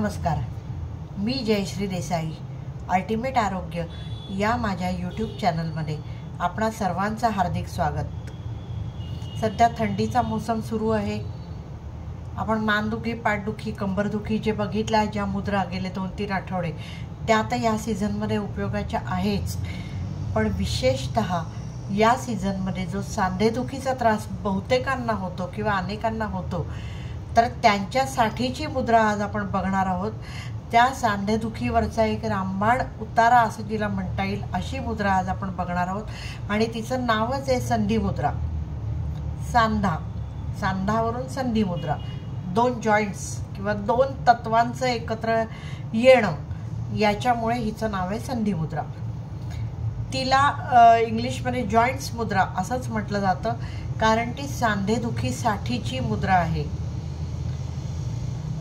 नमस्कार, मी जयश्री देसाई. अल्टिमेट आरोग्य या माझ्या यूट्यूब चॅनलमध्ये आपणा सर्वांचं हार्दिक स्वागत. सध्या थंडीचा मोसम सुरू आहे. आपण मानदुखी, पाठदुखी, कंबरदुखी जे बघितलं आहे, ज्या मुद्रा गेले 2-3 आठवडे त्या तर या सीझनमध्ये उपयोगाच्या आहेच. पण विशेषतः या सीझनमध्ये जो सांधेदुखीचा त्रास बहुतेकांना होतो किंवा अनेकांना होतो, तर त्यांच्यासाठीची मुद्रा आज आपण बघणार आहोत. त्या सांधेदुखीवरचा एक रामबाण उतारा असं जिला म्हणता येईल अशी मुद्रा आज आपण बघणार आहोत आणि तिचं नावच आहे संधी मुद्रा. सांधावरून संधी मुद्रा, 2 जॉईंट्स किंवा 2 तत्वांचं एकत्र येणं, याच्यामुळे हिचं नाव आहे संधी मुद्रा. तिला इंग्लिशमध्ये जॉईंट्स मुद्रा असंच म्हटलं जातं, कारण ती सांधेदुखीसाठीची मुद्रा आहे.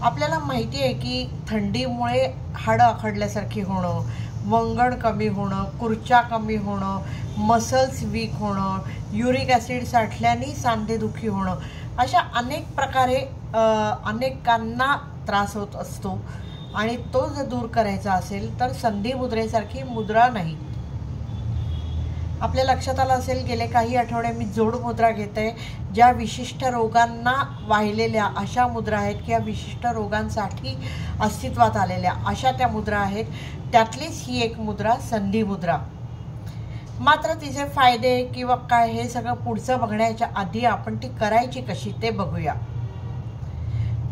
आपल्याला माहिती आहे की थंडीमुळे हाडं आखडल्यासारखी होणं, वंगण कमी होणं, कुर्च्या कमी होणं, मसल्स वीक होणं, युरिक ॲसिड साठल्याने सांधेदुखी होणं, अशा अनेक प्रकारे अनेकांना त्रास होत असतो. आणि तो जर दूर करायचा असेल तर संधी मुद्रेसारखी मुद्रा नाही. आपल्या लक्षात आलं असेल, गेले काही आठवडे मी जोड मुद्रा घेते. ज्या विशिष्ट रोगांना वाहिलेल्या अशा मुद्रा आहेत किंवा विशिष्ट रोगांसाठी अस्तित्वात आलेल्या अशा त्या मुद्रा आहेत. त्यातलीच ही एक मुद्रा संधी मुद्रा. मात्र तिचे फायदे किंवा काय हे सगळं पुढचं बघण्याच्या आधी आपण ती करायची कशी ते बघूया.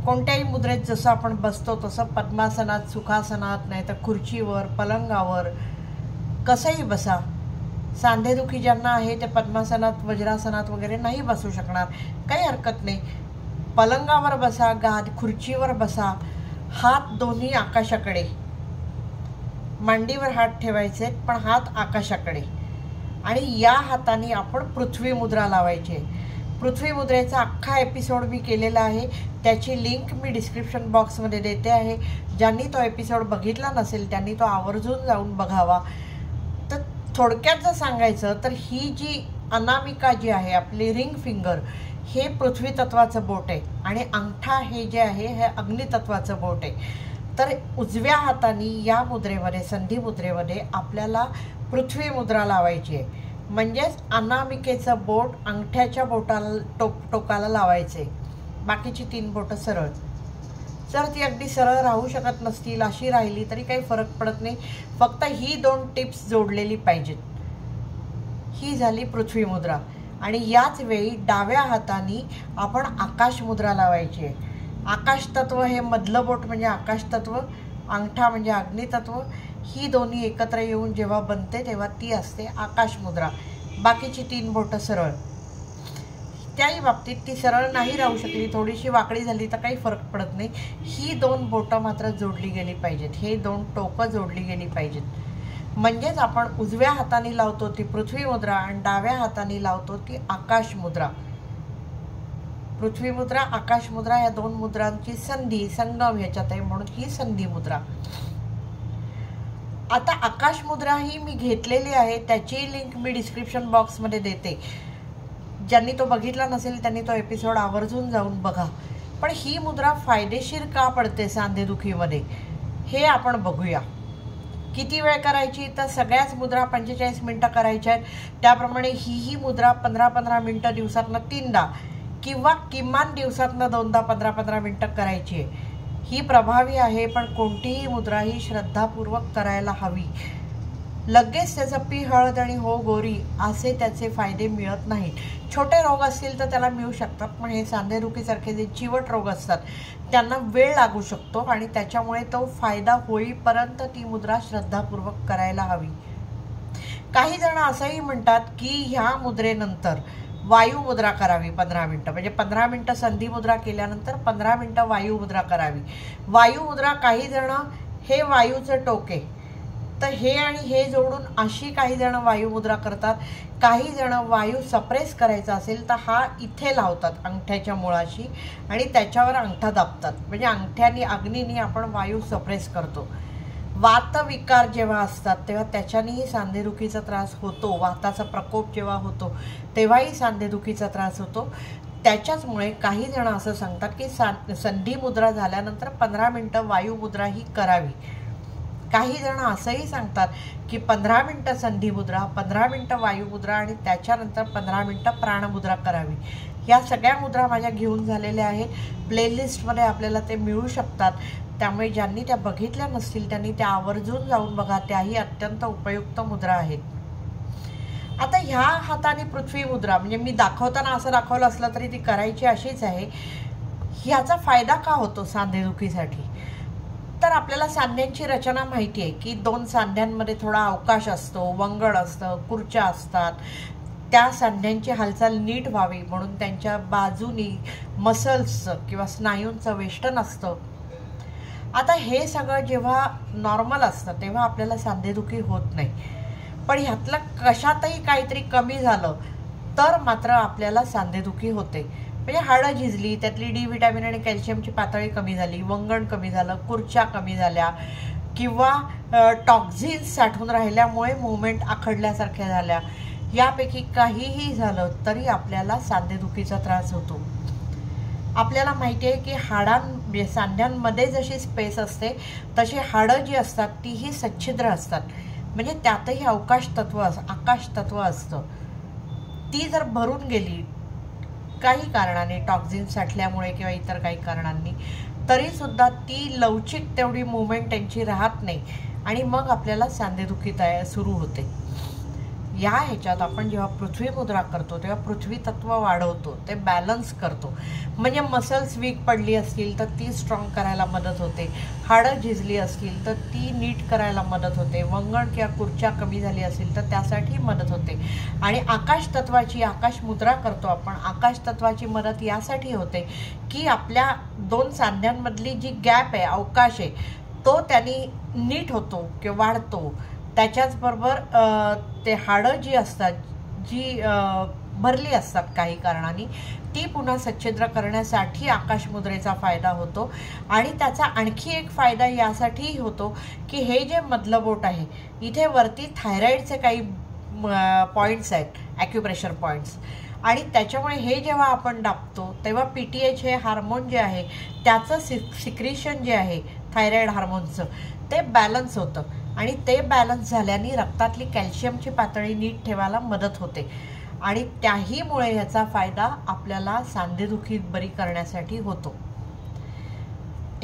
कोणत्याही मुद्रेत जसं आपण बसतो तसं पद्मासनात, सुखासनात, नाही तर खुर्चीवर, पलंगावर कसंही बसा. सांधेदुखी ज्यांना आहे ते पद्मासनात, वज्रासनात वगैरे नाही बसू शकणार, काही हरकत नाही. पलंगावर बसा, खुर्चीवर बसा. हात दोन्ही आकाशाकडे, मांडीवर हात ठेवायचे पण हात आकाशाकडे. आणि या हाताने आपण पृथ्वी मुद्रा लावायची. पृथ्वी मुद्रेचा अख्खा एपिसोड मी केलेला आहे, त्याची लिंक मी डिस्क्रिप्शन बॉक्समध्ये देते आहे. ज्यांनी तो एपिसोड बघितला नसेल त्यांनी तो आवर्जून जाऊन बघावा. तर थोडक्यात जर सांगायचं तर ही जी अनामिका जी आहे, आपली रिंग फिंगर, हे पृथ्वी तत्वाचं बोट आहे आणि अंगठा हे जे आहे हे अग्नितत्वाचं बोट आहे. तर उजव्या हाताने या मुद्रेमध्ये, संधी मुद्रेमध्ये आपल्याला पृथ्वी मुद्रा लावायची आहे. म्हणजेच अनामिकेचं बोट अंगठ्याच्या बोटाला टोकाला लावायचे. बाकीची 3 बोटं सरळ. जर ती अगदी सरळ राहू शकत नसतील, अशी राहिली तरी काही फरक पडत नाही. फक्त ही 2 टिप्स जोडलेली पाहिजेत. ही झाली पृथ्वी मुद्रा. आणि याच वेळी डाव्या हाताने आपण आकाश मुद्रा लावायची आहे. आकाश तत्व हे मधलं बोट म्हणजे आकाश तत्व, अंगठा म्हणजे अग्नितत्व. ही दोन्ही एकत्र येऊन जेव्हा बनते तेव्हा ती असते आकाश मुद्रा. बाकीची 3 बोटं सरळ. त्याही बाबतीत ती सरळ नाही राहू शकली, थोडीशी वाकडी झाली तर काही फरक पडत नाही. ही 2 बोटं मात्र जोडली गेली पाहिजेत, हे 2 टोकं जोडली गेली पाहिजेत. म्हणजेच आपण उजव्या हाताने लावतो ती पृथ्वी मुद्रा आणि डाव्या हाताने लावतो ती आकाश मुद्रा. पृथ्वी मुद्रा, आकाश मुद्रा या 2 मुद्रांची संधी, संगम ह्याच्यात आहे, म्हणून ही संधी मुद्रा. आता आकाश मुद्रा ही मी घेतलेली आहे, त्याची लिंक मी डिस्क्रिप्शन बॉक्समध्ये देते. ज्यांनी तो बघितला नसेल त्यांनी तो एपिसोड आवर्जून जाऊन बघा. पण ही मुद्रा फायदेशीर का पडते सांधेदुखीमध्ये हे आपण बघूया. किती वेळ करायची, तर सगळ्याच मुद्रा 45 मिनटं करायच्या आहेत. त्याप्रमाणे ही मुद्रा 15-15 मिनटं दिवसातनं 3दा किंवा किमान दिवसातनं 2दा 15-15 मिनटं करायची आहे. ही प्रभावी आहे, पण कोणतीही मुद्रा ही श्रद्धापूर्वक करायला हवी. लगेच त्याचं पी हळद आणि हो गोरी असे त्याचे फायदे मिळत नाहीत. छोटे रोग असतील तर त्याला मिळू शकतात, पण हे सांधेदुखीसारखे जे चिवट रोग असतात त्यांना वेळ लागू शकतो आणि त्याच्यामुळे तो फायदा होईपर्यंत ती मुद्रा श्रद्धापूर्वक करायला हवी. काही जण असंही म्हणतात की ह्या मुद्रेनंतर वायू मुद्रा करावी 15 मिनटं. म्हणजे 15 मिनटं संधी मुद्रा केल्यानंतर 15 मिनटं वायू मुद्रा करावी. वायू मुद्रा, काही जण हे वायूचं टोके, तर हे आणि हे जोडून अशी काही जण वायू मुद्रा करतात. काही जण वायू सप्रेस करायचा असेल तर हा इथे लावतात अंगठ्याच्या मुळाशी आणि त्याच्यावर अंगठा दाबतात. म्हणजे अंगठ्याने, अग्नीने आपण वायू सप्रेस करतो. वातविकार जेव्हा असतात तेव्हा त्याच्यानेही सांधेदुखीचा त्रास होतो. वाताचा प्रकोप जेव्हा होतो तेव्हाही सांधेदुखीचा त्रास होतो. त्याच्याचमुळे काही जण असं सांगतात की संधी मुद्रा झाल्यानंतर 15 मिनटं वायू मुद्रा ही करावी. काही जण असंही सांगतात की 15 मिनटं संधी मुद्रा, 15 मिनटं वायू मुद्रा आणि त्याच्यानंतर 15 मिनटं प्राणमुद्रा करावी. या सगळ्या मुद्रा माझ्या घेऊन झालेल्या आहेत. प्लेलिस्टमध्ये आपल्याला ते मिळू शकतात. त्यामुळे ज्यांनी त्या बघितल्या नसतील त्यांनी त्या आवर्जून जाऊन बघा. त्याही अत्यंत उपयुक्त मुद्रा आहेत. आता ह्या हाताने पृथ्वी मुद्रा म्हणजे मी दाखवताना असं दाखवलं असलं तरी ती करायची अशीच आहे. ह्याचा फायदा का होतो सांधेदुखीसाठी? तर आपल्याला सांध्यांची रचना माहिती आहे की 2 सांध्यांमध्ये थोडा अवकाश असतो, वंगड असतं, खुर्च्या असतात. त्या सांध्यांची हालचाल नीट व्हावी म्हणून त्यांच्या बाजूनी मसल्सचं किंवा स्नायूंचं वेष्टन असतं. आता हे सगळं जेव्हा नॉर्मल असतं तेव्हा आपल्याला सांधेदुखी होत नाही. पण ह्यातलं कशातही काहीतरी कमी झालं तर मात्र आपल्याला सांधेदुखी होते. म्हणजे हाडं झिजली, त्यातली डी व्हिटॅमिन आणि कॅल्शियमची पातळी कमी झाली, वंगण कमी झालं, खुर्च्या कमी झाल्या किंवा टॉक्झिन्स साठून राहिल्यामुळे मूवमेंट आखडल्यासारख्या झाल्या, यापैकी काहीही झालं तरी आपल्याला सांधेदुखीचा त्रास होतो. आपल्याला माहिती आहे की सांध्यांमध्ये जशी स्पेस असते तशी हाडं जी असतात तीही सच्छिद्र असतात. म्हणजे त्यातही आकाश तत्व असतं. ती जर भरून गेली काही कारणाने, टॉक्झिन साठल्यामुळे किंवा इतर काही कारणांनी, तरीसुद्धा ती लवचिक तेवढी मूवमेंट त्यांची राहत नाही आणि मग आपल्याला सांधेदुखी सुरू होते. या ह्याच्यात आपण जेव्हा पृथ्वी मुद्रा करतो तेव्हा पृथ्वी तत्व वाढवतो, ते बॅलन्स करतो. म्हणजे मसल्स वीक पडली असतील तर ती स्ट्रॉंग करायला मदत होते, हाडं झिजली असतील तर ती नीट करायला मदत होते, वंगण किंवा खुर्च्या कमी झाली असेल तर त्यासाठी मदत होते. आणि आकाश मुद्रा करतो आपण. आकाश तत्वाची मदत यासाठी होते की आपल्या 2 सांध्यांमधली जी गॅप आहे, अवकाश आहे, तो त्यांनी नीट होतो किंवा वाढतो. त्याच्याचबरोबर ते हाडं जी असतात, जी भरली असतात काही कारणाने, ती पुन्हा सच्छिद्र करण्यासाठी आकाश मुद्रेचा फायदा होतो. आणि त्याचा आणखी एक फायदा यासाठीही होतो की हे जे मधलं बोट आहे इथे वरती थायरॉईडचे काही पॉईंट्स आहेत, ॲक्युप्रेशर पॉईंट्स, आणि त्याच्यामुळे हे जेव्हा आपण दाबतो तेव्हा PTH हे हार्मोन जे आहे त्याचं सिक्रिशन जे आहे थायरॉईड हार्मोनचं, ते बॅलन्स होतं. आणि ते बॅलन्स झाल्याने रक्तातली कॅल्शियमची पातळी नीट ठेवायला मदत होते. आणि त्याहीमुळे ह्याचा फायदा आपल्याला सांधेदुखी बरी करण्यासाठी होतो.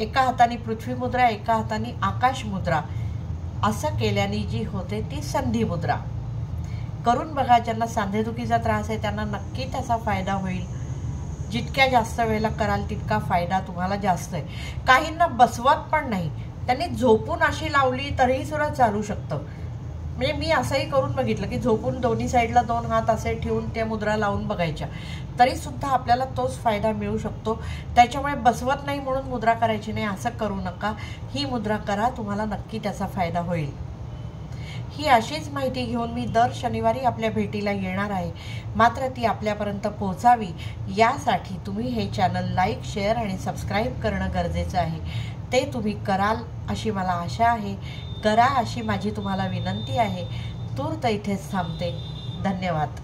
एका हाताने पृथ्वी मुद्रा, एका हाताने आकाश मुद्रा, असं केल्याने जी होते ती संधी मुद्रा. करून बघा. ज्यांना सांधेदुखीचा त्रास आहे त्यांना नक्की त्याचा फायदा होईल. जितक्या जास्त वेळेला कराल तितका फायदा तुम्हाला जास्त आहे. काहींना बसवत पण नाही, त्यांनी झोपून अशी लावली तरीही सुद्धा चालू शकतं. म्हणजे मी असंही करून बघितलं की झोपून दोन्ही साईडला 2 हात असे ठेवून त्या मुद्रा लावून बघायच्या, तरीसुद्धा आपल्याला तोच फायदा मिळू शकतो. त्याच्यामुळे बसवत नाही म्हणून मुद्रा करायची नाही असं करू नका. ही मुद्रा करा, तुम्हाला नक्की त्याचा फायदा होईल. ही अशीच माहिती घेऊन मी दर शनिवारी आपल्या भेटीला येणार आहे. मात्र ती आपल्यापर्यंत पोहोचावी यासाठी तुम्ही हे चॅनल लाईक, शेअर आणि सबस्क्राईब करणं गरजेचं आहे. ते तुम्ही कराल अशी मला आशा आहे. करा अशी माझी तुम्हाला विनंती आहे. तूर्त इथेच थांबते. धन्यवाद.